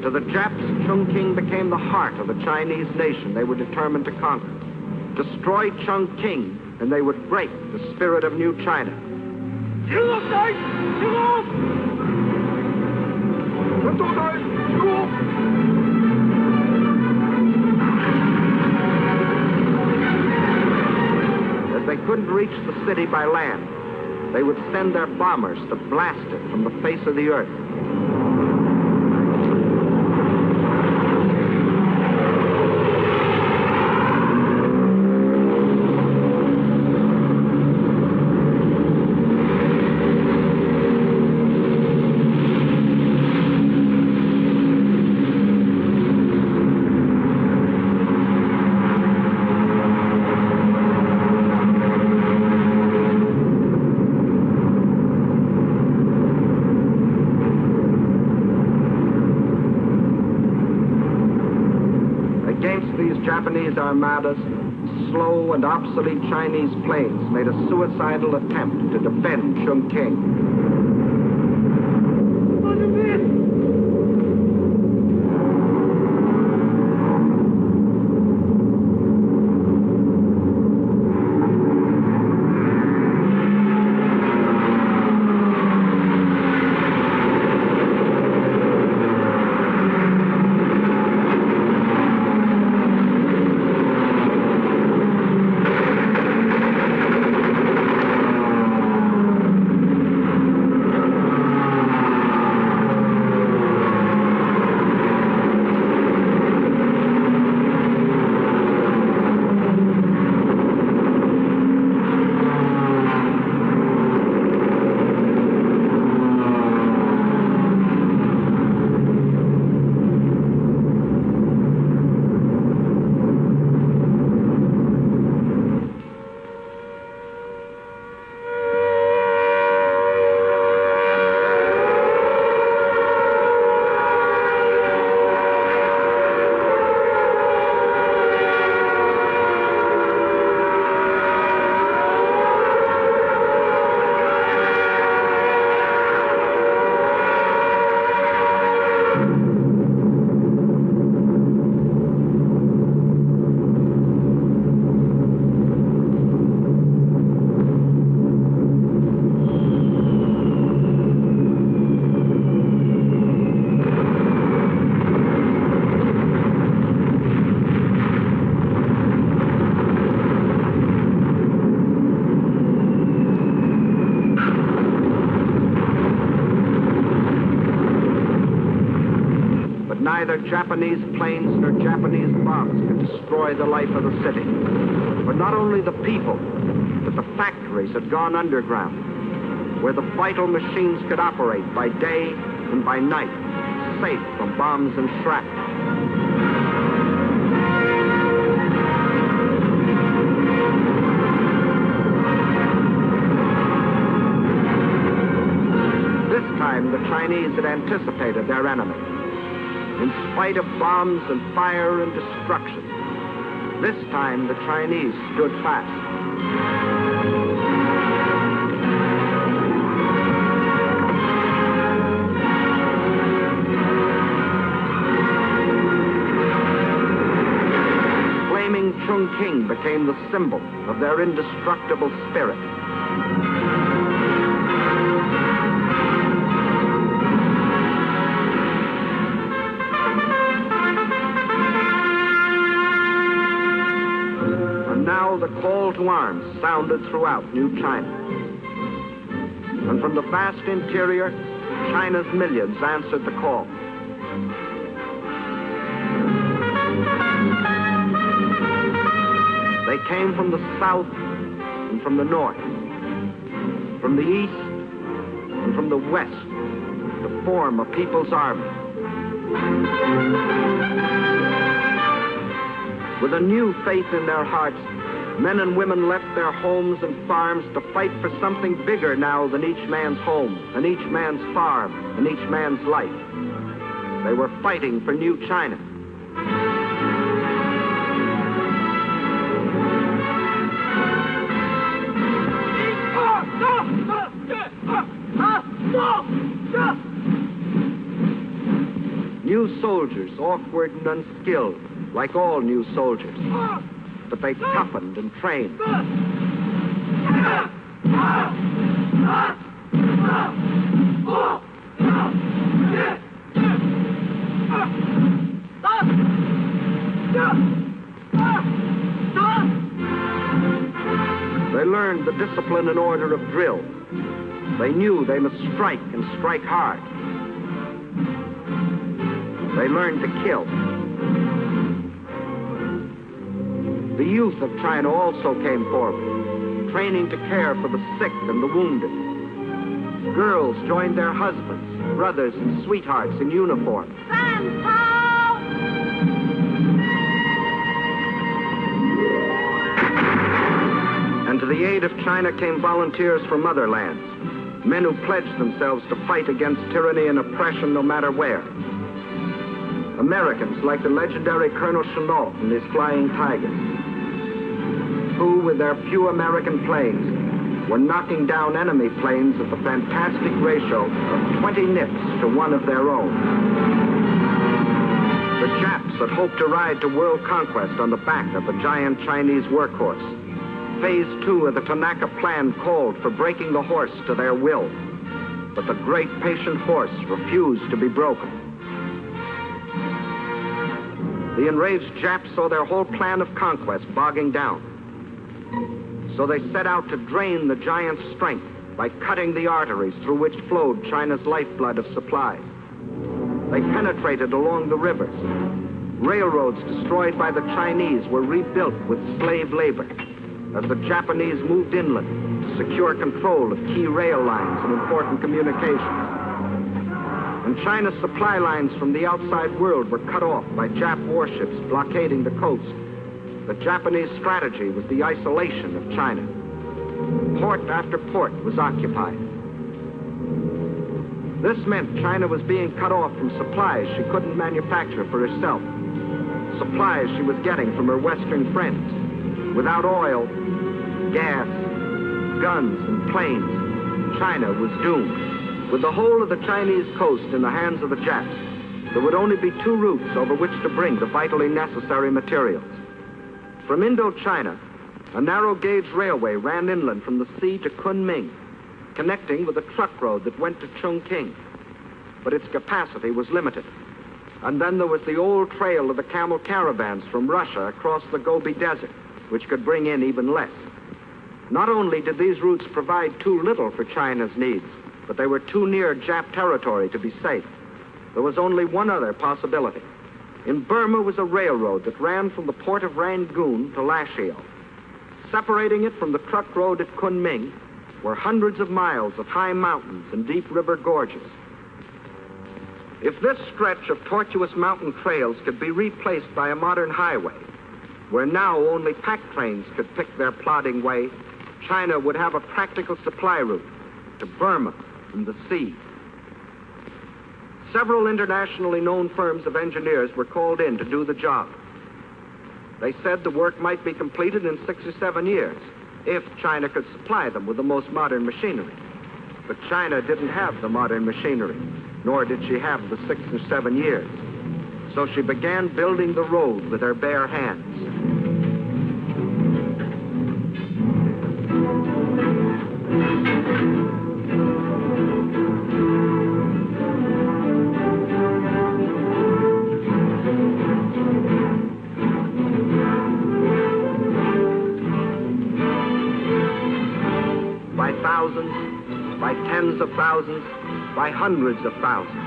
To the Japs, Chongqing became the heart of the Chinese nation they were determined to conquer. Destroy Chongqing, and they would break the spirit of New China. As they couldn't reach the city by land, they would send their bombers to blast it from the face of the earth. Japanese armadas, slow and obsolete Chinese planes made a suicidal attempt to defend Chongqing. Neither Japanese planes nor Japanese bombs could destroy the life of the city. But not only the people, but the factories had gone underground, where the vital machines could operate by day and by night, safe from bombs and shrapnel. This time, the Chinese had anticipated their enemy. In spite of bombs and fire and destruction, this time the Chinese stood fast. Flaming Chongqing became the symbol of their indestructible spirit. Now the call to arms sounded throughout New China. And from the vast interior, China's millions answered the call. They came from the south and from the north, from the east and from the west, to form a people's army. With a new faith in their hearts, men and women left their homes and farms to fight for something bigger now than each man's home, and each man's farm, and each man's life. They were fighting for New China. New soldiers, awkward and unskilled, like all new soldiers. But they toughened and trained. They learned the discipline and order of drill. They knew they must strike and strike hard. They learned to kill. The youth of China also came forward, training to care for the sick and the wounded. Girls joined their husbands, brothers, and sweethearts in uniform. And to the aid of China came volunteers from other lands, men who pledged themselves to fight against tyranny and oppression no matter where. Americans like the legendary Colonel Chennault and his Flying Tigers, who, with their few American planes, were knocking down enemy planes at the fantastic ratio of 20 nips to 1 of their own. The Japs had hoped to ride to world conquest on the back of the giant Chinese workhorse. Phase 2 of the Tanaka Plan called for breaking the horse to their will, but the great patient horse refused to be broken. The enraged Japs saw their whole plan of conquest bogging down. So they set out to drain the giant's strength by cutting the arteries through which flowed China's lifeblood of supplies. They penetrated along the rivers. Railroads destroyed by the Chinese were rebuilt with slave labor as the Japanese moved inland to secure control of key rail lines and important communications. And China's supply lines from the outside world were cut off by Jap warships blockading the coast. The Japanese strategy was the isolation of China. Port after port was occupied. This meant China was being cut off from supplies she couldn't manufacture for herself, supplies she was getting from her Western friends. Without oil, gas, guns, and planes, China was doomed. With the whole of the Chinese coast in the hands of the Japs, there would only be 2 routes over which to bring the vitally necessary materials. From Indochina, a narrow-gauge railway ran inland from the sea to Kunming, connecting with a truck road that went to Chongqing. But its capacity was limited. And then there was the old trail of the camel caravans from Russia across the Gobi Desert, which could bring in even less. Not only did these routes provide too little for China's needs, but they were too near Jap territory to be safe. There was only one other possibility. In Burma was a railroad that ran from the port of Rangoon to Lashio. Separating it from the truck road at Kunming were hundreds of miles of high mountains and deep river gorges. If this stretch of tortuous mountain trails could be replaced by a modern highway, where now only pack trains could pick their plodding way, China would have a practical supply route to Burma from the sea. Several internationally known firms of engineers were called in to do the job. They said the work might be completed in 6 or 7 years, if China could supply them with the most modern machinery. But China didn't have the modern machinery, nor did she have the 6 or 7 years. So she began building the road with her bare hands. By thousands, by tens of thousands, by hundreds of thousands.